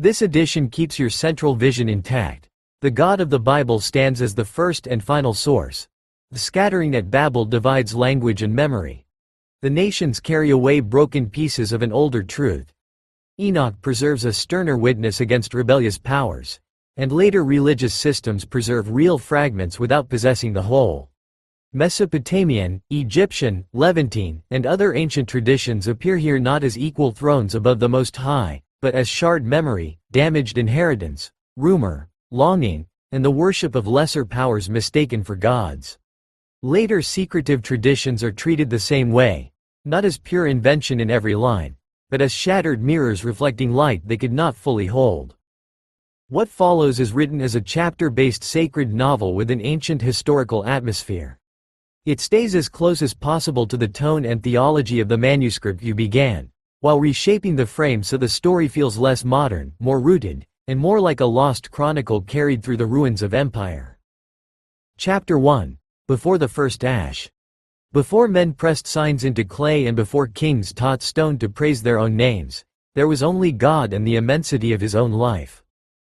This edition keeps your central vision intact. The God of the Bible stands as the first and final source. The scattering at Babel divides language and memory. The nations carry away broken pieces of an older truth. Enoch preserves a sterner witness against rebellious powers, and later religious systems preserve real fragments without possessing the whole. Mesopotamian, Egyptian, Levantine, and other ancient traditions appear here not as equal thrones above the Most High, but as shard memory, damaged inheritance, rumor, longing, and the worship of lesser powers mistaken for gods. Later secretive traditions are treated the same way, not as pure invention in every line, but as shattered mirrors reflecting light they could not fully hold. What follows is written as a chapter-based sacred novel with an ancient historical atmosphere. It stays as close as possible to the tone and theology of the manuscript you began, while reshaping the frame so the story feels less modern, more rooted, and more like a lost chronicle carried through the ruins of empire. Chapter 1. Before the first ash. Before men pressed signs into clay and before kings taught stone to praise their own names, there was only God and the immensity of his own life.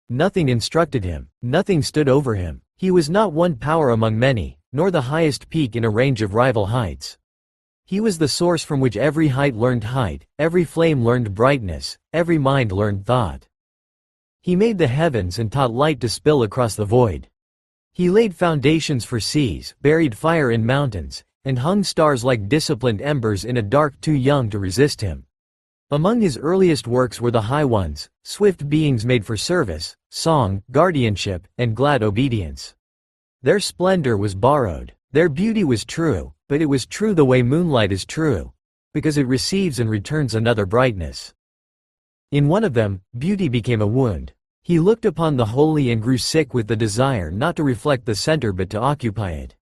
Nothing instructed him, nothing stood over him. He was not one power among many, nor the highest peak in a range of rival heights. He was the source from which every height learned height, every flame learned brightness, every mind learned thought. He made the heavens and taught light to spill across the void. He laid foundations for seas, buried fire in mountains, and hung stars like disciplined embers in a dark too young to resist him. Among his earliest works were the high ones, swift beings made for service, song, guardianship, and glad obedience. Their splendor was borrowed, their beauty was true, but it was true the way moonlight is true, because it receives and returns another brightness. In one of them, beauty became a wound. He looked upon the holy and grew sick with the desire not to reflect the center but to occupy it.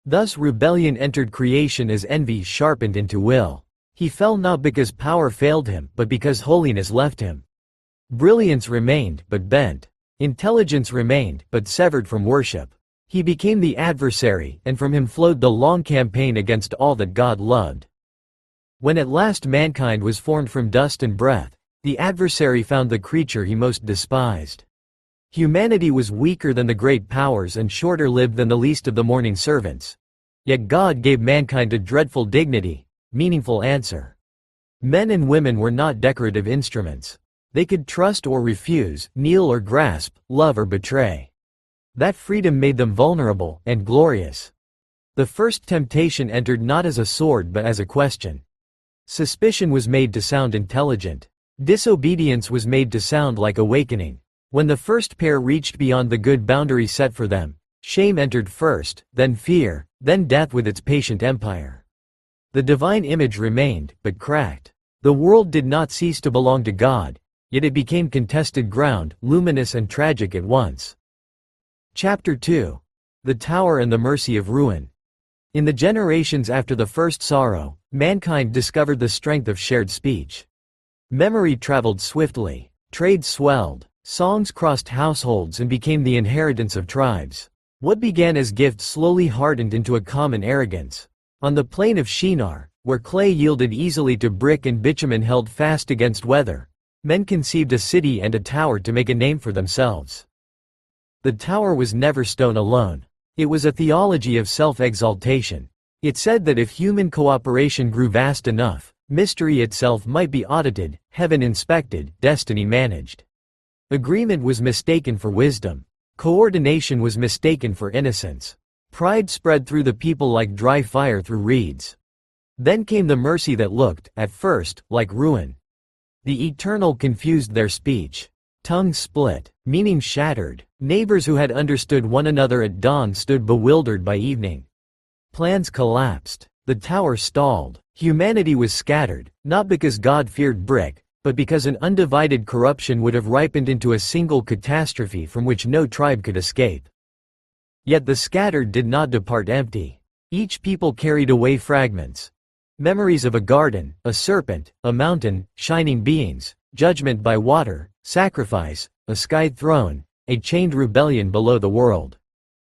Thus rebellion entered creation as envy sharpened into will. He fell not because power failed him, but because holiness left him. Brilliance remained, but bent. Intelligence remained, but severed from worship. He became the adversary, and from him flowed the long campaign against all that God loved. When at last mankind was formed from dust and breath, the adversary found the creature he most despised. Humanity was weaker than the great powers and shorter-lived than the least of the morning servants. Yet God gave mankind a dreadful dignity, meaningful answer. Men and women were not decorative instruments. They could trust or refuse, kneel or grasp, love or betray. That freedom made them vulnerable and glorious. The first temptation entered not as a sword but as a question. Suspicion was made to sound intelligent. Disobedience was made to sound like awakening. When the first pair reached beyond the good boundary set for them, shame entered first, then fear, then death with its patient empire. The divine image remained, but cracked. The world did not cease to belong to God, yet it became contested ground, luminous and tragic at once. Chapter 2. The Tower and the Mercy of Ruin. In the generations after the first sorrow, mankind discovered the strength of shared speech. Memory traveled swiftly, trade swelled, songs crossed households and became the inheritance of tribes. What began as gifts slowly hardened into a common arrogance. On the plain of Shinar, where clay yielded easily to brick and bitumen held fast against weather, men conceived a city and a tower to make a name for themselves. The tower was never stone alone. It was a theology of self-exaltation. It said that if human cooperation grew vast enough, mystery itself might be audited, heaven inspected, destiny managed. Agreement was mistaken for wisdom. Coordination was mistaken for innocence. Pride spread through the people like dry fire through reeds. Then came the mercy that looked, at first, like ruin. The Eternal confused their speech. Tongues split, meaning shattered. Neighbors who had understood one another at dawn stood bewildered by evening. Plans collapsed. The tower stalled. Humanity was scattered, not because God feared brick, but because an undivided corruption would have ripened into a single catastrophe from which no tribe could escape. Yet the scattered did not depart empty. Each people carried away fragments. Memories of a garden, a serpent, a mountain, shining beings, judgment by water, sacrifice, a sky throne, a chained rebellion below the world.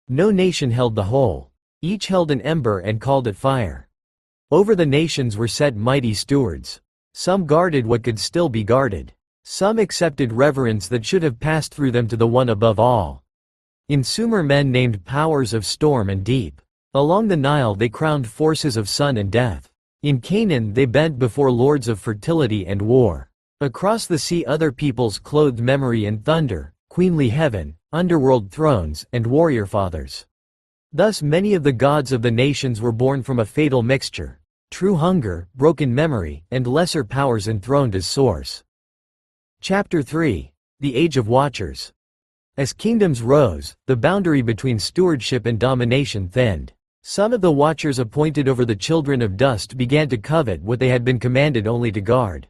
No nation held the whole. Each held an ember and called it fire. Over the nations were set mighty stewards. Some guarded what could still be guarded. Some accepted reverence that should have passed through them to the one above all. In Sumer men named powers of storm and deep. Along the Nile they crowned forces of sun and death. In Canaan they bent before lords of fertility and war. Across the sea other peoples clothed memory and thunder, queenly heaven, underworld thrones, and warrior fathers. Thus many of the gods of the nations were born from a fatal mixture: true hunger, broken memory, and lesser powers enthroned as source. Chapter 3. The Age of Watchers. As kingdoms rose, the boundary between stewardship and domination thinned. Some of the watchers appointed over the children of dust began to covet what they had been commanded only to guard.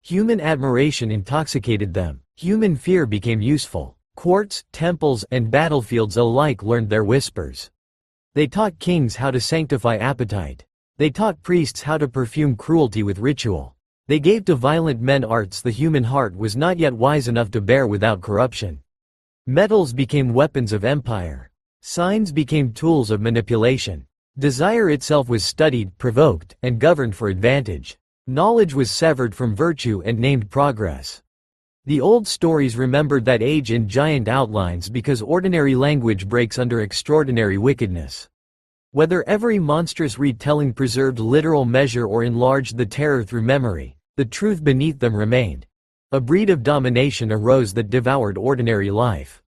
Human admiration intoxicated them. Human fear became useful. Courts, temples, and battlefields alike learned their whispers. They taught kings how to sanctify appetite. They taught priests how to perfume cruelty with ritual. They gave to violent men arts the human heart was not yet wise enough to bear without corruption. Metals became weapons of empire. Signs became tools of manipulation. Desire itself was studied, provoked, and governed for advantage. Knowledge was severed from virtue and named progress. The old stories remembered that age in giant outlines because ordinary language breaks under extraordinary wickedness. Whether every monstrous retelling preserved literal measure or enlarged the terror through memory, the truth beneath them remained. A breed of domination arose that devoured ordinary life.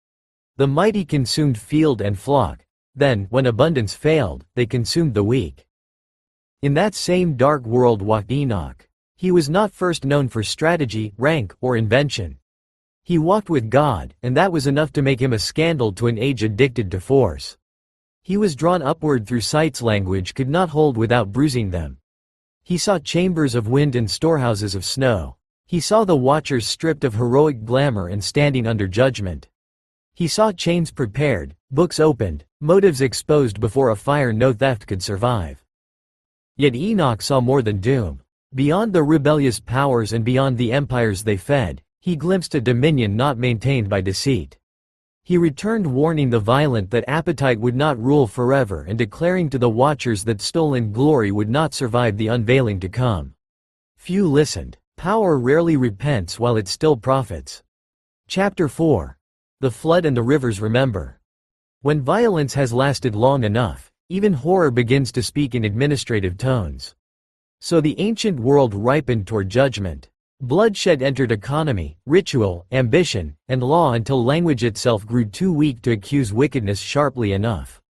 The mighty consumed field and flock. Then, when abundance failed, they consumed the weak. In that same dark world walked Enoch. He was not first known for strategy, rank, or invention. He walked with God, and that was enough to make him a scandal to an age addicted to force. He was drawn upward through sights language could not hold without bruising them. He saw chambers of wind and storehouses of snow. He saw the watchers stripped of heroic glamour and standing under judgment. He saw chains prepared, books opened, motives exposed before a fire no theft could survive. Yet Enoch saw more than doom. Beyond the rebellious powers and beyond the empires they fed, he glimpsed a dominion not maintained by deceit. He returned warning the violent that appetite would not rule forever and declaring to the watchers that stolen glory would not survive the unveiling to come. Few listened. Power rarely repents while it still profits. Chapter 4. The Flood and the Rivers Remember. When violence has lasted long enough, even horror begins to speak in administrative tones. So the ancient world ripened toward judgment. Bloodshed entered economy, ritual, ambition, and law until language itself grew too weak to accuse wickedness sharply enough.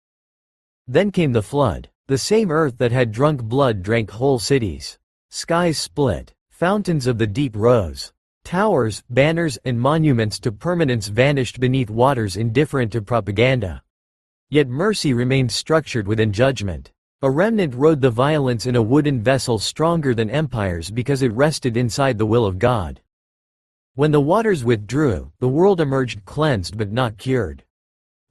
Then came the flood. The same earth that had drunk blood drank whole cities. Skies split. Fountains of the deep rose. Towers, banners, and monuments to permanence vanished beneath waters indifferent to propaganda. Yet mercy remained structured within judgment. A remnant rode the violence in a wooden vessel stronger than empires because it rested inside the will of God. When the waters withdrew, the world emerged cleansed but not cured.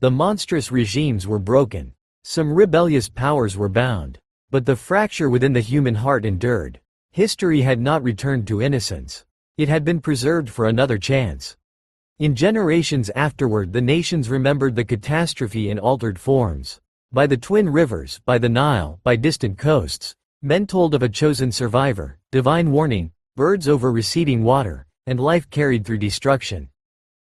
The monstrous regimes were broken. Some rebellious powers were bound. But the fracture within the human heart endured. History had not returned to innocence. It had been preserved for another chance. In generations afterward the nations remembered the catastrophe in altered forms. By the twin rivers, by the Nile, by distant coasts, men told of a chosen survivor, divine warning, birds over receding water, and life carried through destruction.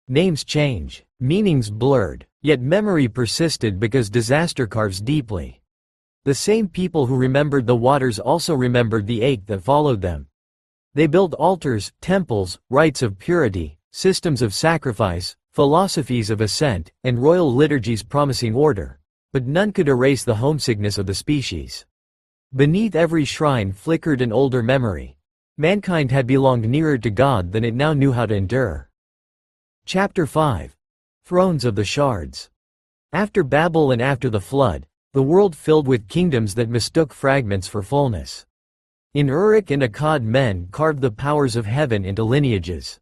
Names change, meanings blurred, yet memory persisted because disaster carves deeply. The same people who remembered the waters also remembered the ache that followed them. They built altars, temples, rites of purity, systems of sacrifice, philosophies of ascent, and royal liturgies promising order, but none could erase the homesickness of the species. Beneath every shrine flickered an older memory. Mankind had belonged nearer to God than it now knew how to endure. Chapter 5. Thrones of the Shards. After Babel and after the flood, the world filled with kingdoms that mistook fragments for fullness. In Uruk and Akkad men carved the powers of heaven into lineages.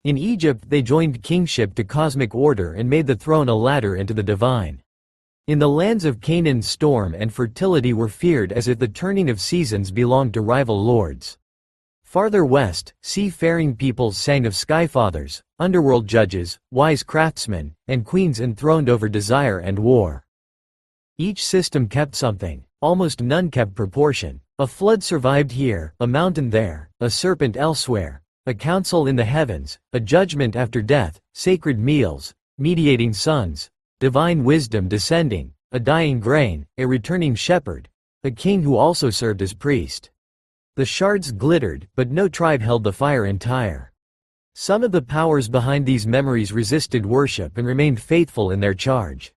In Egypt they joined kingship to cosmic order and made the throne a ladder into the divine. In the lands of Canaan storm and fertility were feared as if the turning of seasons belonged to rival lords. Farther west, seafaring peoples sang of skyfathers, underworld judges, wise craftsmen, and queens enthroned over desire and war. Each system kept something, almost none kept proportion. A flood survived here, a mountain there, a serpent elsewhere, a council in the heavens, a judgment after death, sacred meals, mediating sons, divine wisdom descending, a dying grain, a returning shepherd, a king who also served as priest. The shards glittered, but no tribe held the fire entire. Some of the powers behind these memories resisted worship and remained faithful in their charge.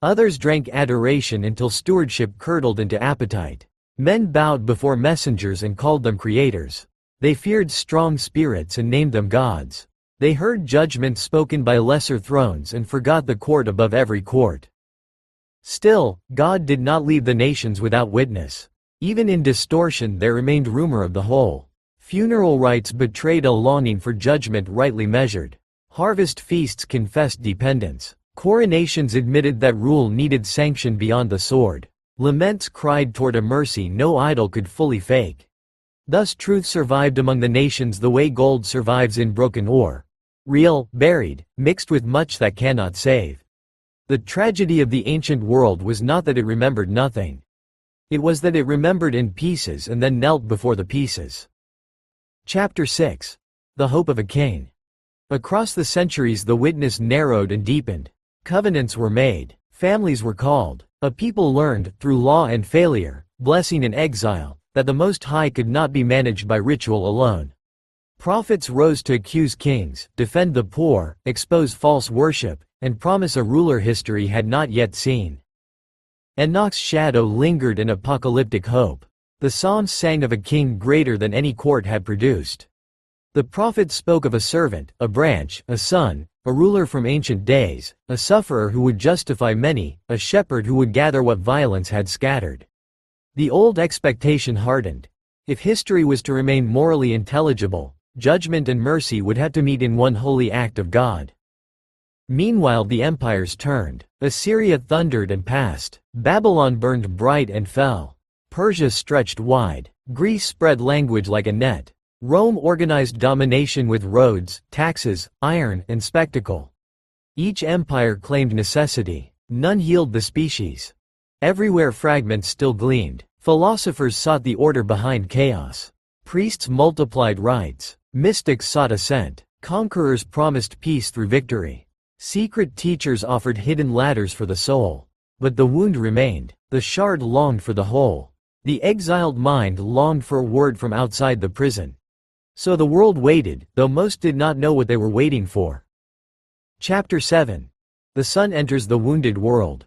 Others drank adoration until stewardship curdled into appetite. Men bowed before messengers and called them creators. They feared strong spirits and named them gods. They heard judgment spoken by lesser thrones and forgot the court above every court. Still, God did not leave the nations without witness. Even in distortion there remained rumor of the whole. Funeral rites betrayed a longing for judgment rightly measured. Harvest feasts confessed dependence. Coronations admitted that rule needed sanction beyond the sword. Laments cried toward a mercy no idol could fully fake. Thus truth survived among the nations the way gold survives in broken ore. Real, buried, mixed with much that cannot save. The tragedy of the ancient world was not that it remembered nothing. It was that it remembered in pieces and then knelt before the pieces. Chapter 6. The Hope of a King. Across the centuries the witness narrowed and deepened. Covenants were made. Families were called. A people learned, through law and failure, blessing and exile, that the Most High could not be managed by ritual alone. Prophets rose to accuse kings, defend the poor, expose false worship, and promise a ruler history had not yet seen. Enoch's shadow lingered in apocalyptic hope. The Psalms sang of a king greater than any court had produced. The prophets spoke of a servant, a branch, a son, a ruler from ancient days, a sufferer who would justify many, a shepherd who would gather what violence had scattered. The old expectation hardened. If history was to remain morally intelligible, judgment and mercy would have to meet in one holy act of God. Meanwhile the empires turned. Assyria thundered and passed. Babylon burned bright and fell. Persia stretched wide. Greece spread language like a net. Rome organized domination with roads, taxes, iron, and spectacle. Each empire claimed necessity. None healed the species. Everywhere fragments still gleamed. Philosophers sought the order behind chaos. Priests multiplied rites. Mystics sought assent. Conquerors promised peace through victory. Secret teachers offered hidden ladders for the soul. But the wound remained. The shard longed for the whole. The exiled mind longed for a word from outside the prison. So the world waited, though most did not know what they were waiting for. Chapter 7. The Son enters the wounded world.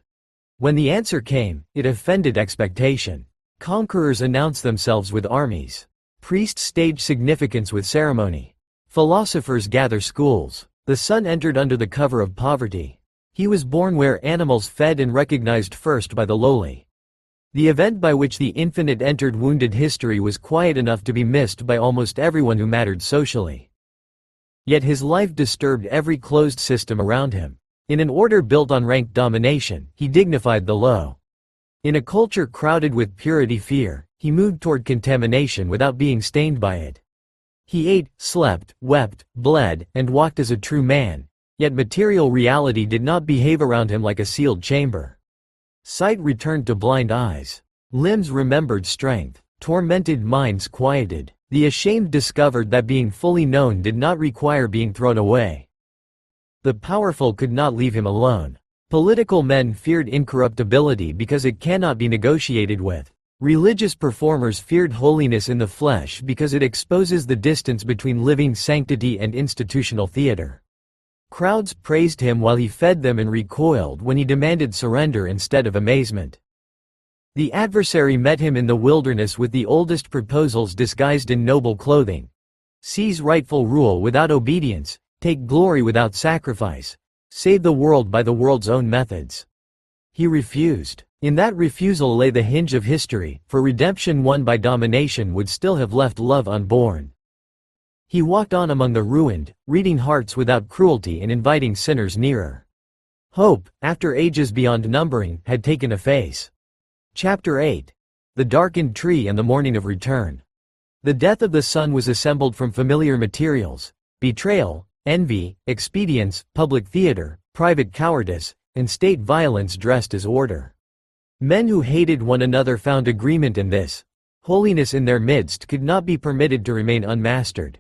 When the answer came, it offended expectation. Conquerors announced themselves with armies. Priests stage significance with ceremony. Philosophers gather schools. The Son entered under the cover of poverty. He was born where animals fed and recognized first by the lowly. The event by which the infinite entered wounded history was quiet enough to be missed by almost everyone who mattered socially. Yet his life disturbed every closed system around him. In an order built on rank domination, he dignified the low. In a culture crowded with purity fear, he moved toward contamination without being stained by it. He ate, slept, wept, bled, and walked as a true man, yet material reality did not behave around him like a sealed chamber. Sight returned to blind eyes. Limbs remembered strength. Tormented minds quieted. The ashamed discovered that being fully known did not require being thrown away. The powerful could not leave him alone. Political men feared incorruptibility because it cannot be negotiated with. Religious performers feared holiness in the flesh because it exposes the distance between living sanctity and institutional theater. Crowds praised him while he fed them and recoiled when he demanded surrender instead of amazement. The adversary met him in the wilderness with the oldest proposals disguised in noble clothing. Seize rightful rule without obedience, take glory without sacrifice, save the world by the world's own methods. He refused. In that refusal lay the hinge of history, for redemption won by domination would still have left love unborn. He walked on among the ruined, reading hearts without cruelty and inviting sinners nearer. Hope, after ages beyond numbering, had taken a face. Chapter 8. The Darkened Tree and the Morning of Return. The death of the Son was assembled from familiar materials: betrayal, envy, expedience, public theater, private cowardice, and state violence dressed as order. Men who hated one another found agreement in this. Holiness in their midst could not be permitted to remain unmastered.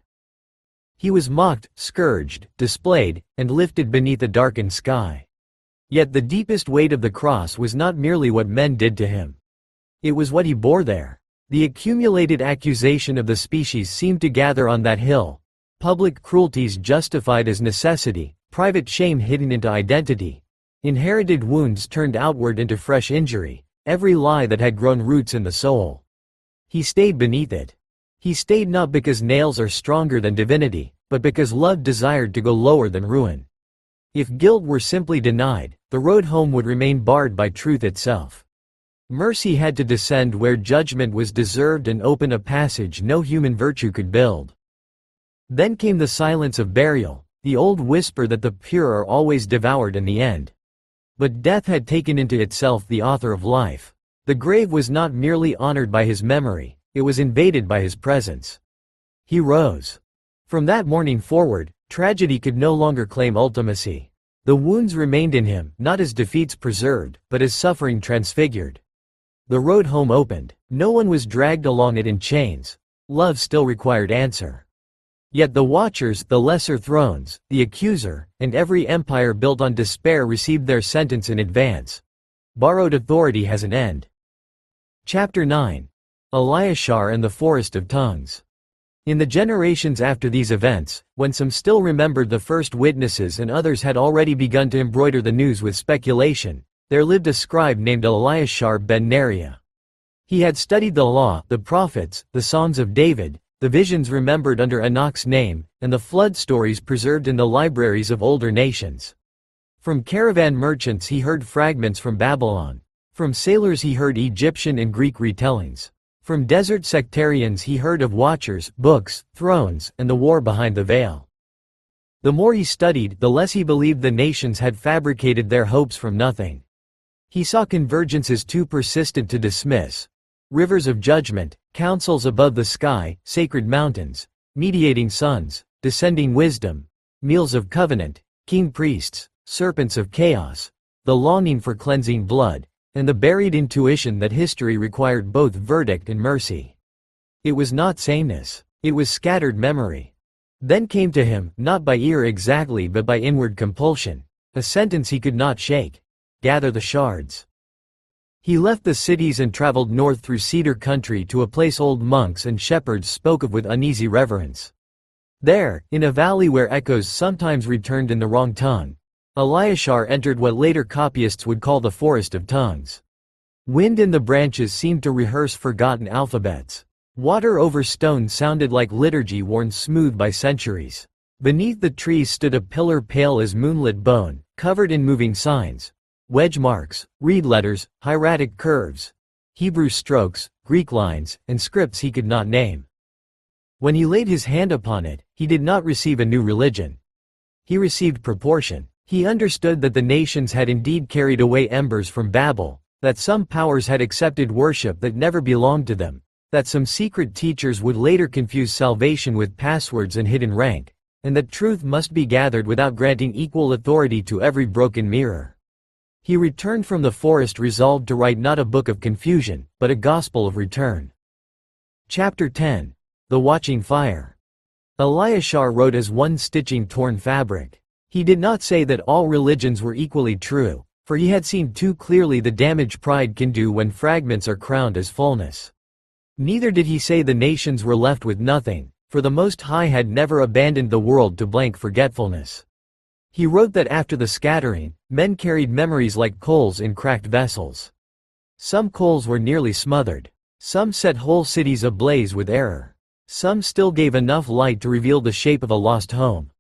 He was mocked, scourged, displayed, and lifted beneath a darkened sky. Yet the deepest weight of the cross was not merely what men did to him. It was what he bore there. The accumulated accusation of the species seemed to gather on that hill. Public cruelties justified as necessity, private shame hidden into identity. Inherited wounds turned outward into fresh injury, every lie that had grown roots in the soul. He stayed beneath it. He stayed not because nails are stronger than divinity, but because love desired to go lower than ruin. If guilt were simply denied, the road home would remain barred by truth itself. Mercy had to descend where judgment was deserved and open a passage no human virtue could build. Then came the silence of burial, the old whisper that the pure are always devoured in the end. But death had taken into itself the author of life. The grave was not merely honored by his memory, it was invaded by his presence. He rose. From that morning forward, tragedy could no longer claim ultimacy. The wounds remained in him, not as defeats preserved, but as suffering transfigured. The road home opened. No one was dragged along it in chains. Love still required answer. Yet the watchers, the lesser thrones, the accuser, and every empire built on despair received their sentence in advance. Borrowed authority has an end. Chapter 9. Eliashar and the Forest of Tongues. In the generations after these events, when some still remembered the first witnesses and others had already begun to embroider the news with speculation, there lived a scribe named Eliashar ben Neriah. He had studied the law, the prophets, the songs of David, the visions remembered under Enoch's name, and the flood stories preserved in the libraries of older nations. From caravan merchants he heard fragments from Babylon. From sailors he heard Egyptian and Greek retellings. From desert sectarians he heard of watchers, books, thrones, and the war behind the veil. The more he studied, the less he believed the nations had fabricated their hopes from nothing. He saw convergences too persistent to dismiss. Rivers of judgment, councils above the sky, sacred mountains, mediating suns, descending wisdom, meals of covenant, king priests, serpents of chaos, the longing for cleansing blood, and the buried intuition that history required both verdict and mercy. It was not sameness, it was scattered memory. Then came to him, not by ear exactly but by inward compulsion, a sentence he could not shake: gather the shards. He left the cities and traveled north through cedar country to a place old monks and shepherds spoke of with uneasy reverence. There, in a valley where echoes sometimes returned in the wrong tongue, Eliashar entered what later copyists would call the Forest of Tongues. Wind in the branches seemed to rehearse forgotten alphabets. Water over stone sounded like liturgy worn smooth by centuries. Beneath the trees stood a pillar pale as moonlit bone, covered in moving signs. Wedge marks, reed letters, hieratic curves, Hebrew strokes, Greek lines, and scripts he could not name. When he laid his hand upon it, he did not receive a new religion. He received proportion. He understood that the nations had indeed carried away embers from Babel, that some powers had accepted worship that never belonged to them, that some secret teachers would later confuse salvation with passwords and hidden rank, and that truth must be gathered without granting equal authority to every broken mirror. He returned from the forest resolved to write not a book of confusion, but a gospel of return. Chapter 10. The Watching Fire. Eliashar wrote as one stitching torn fabric. He did not say that all religions were equally true, for he had seen too clearly the damage pride can do when fragments are crowned as fullness. Neither did he say the nations were left with nothing, for the Most High had never abandoned the world to blank forgetfulness. He wrote that after the scattering, men carried memories like coals in cracked vessels. Some coals were nearly smothered. Some set whole cities ablaze with error. Some still gave enough light to reveal the shape of a lost home.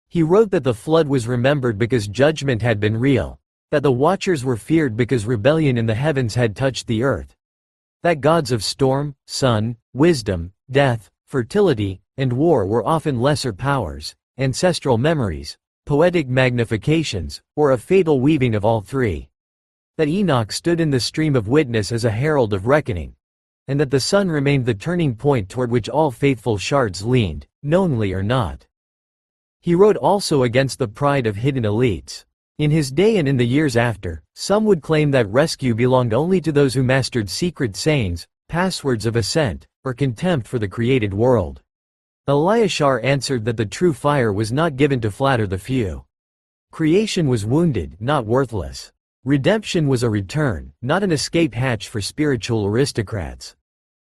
He wrote that the flood was remembered because judgment had been real, that the watchers were feared because rebellion in the heavens had touched the earth, that gods of storm, sun, wisdom, death, fertility, and war were often lesser powers, ancestral memories, poetic magnifications, or a fatal weaving of all three. That Enoch stood in the stream of witness as a herald of reckoning, and that the sun remained the turning point toward which all faithful shards leaned, knowingly or not. He wrote also against the pride of hidden elites. In his day and in the years after, some would claim that rescue belonged only to those who mastered secret sayings, passwords of ascent, or contempt for the created world. Eliashar answered that the true fire was not given to flatter the few. Creation was wounded, not worthless. Redemption was a return, not an escape hatch for spiritual aristocrats.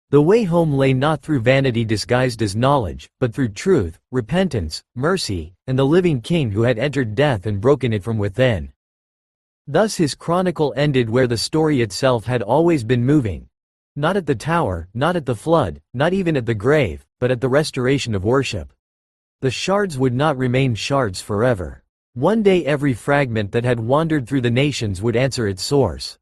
The way home lay not through vanity disguised as knowledge, but through truth, repentance, mercy, and the living King who had entered death and broken it from within. Thus his chronicle ended where the story itself had always been moving. Not at the tower, not at the flood, not even at the grave, but at the restoration of worship. The shards would not remain shards forever. One day every fragment that had wandered through the nations would answer its source.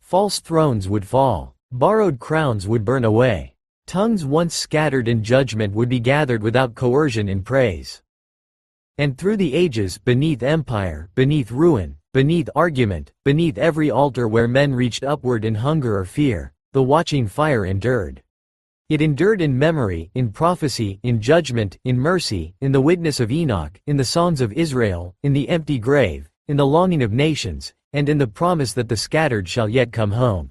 False thrones would fall. Borrowed crowns would burn away. Tongues once scattered in judgment would be gathered without coercion in praise. And through the ages, beneath empire, beneath ruin, beneath argument, beneath every altar where men reached upward in hunger or fear, the watching fire endured. It endured in memory, in prophecy, in judgment, in mercy, in the witness of Enoch, in the songs of Israel, in the empty grave, in the longing of nations, and in the promise that the scattered shall yet come home.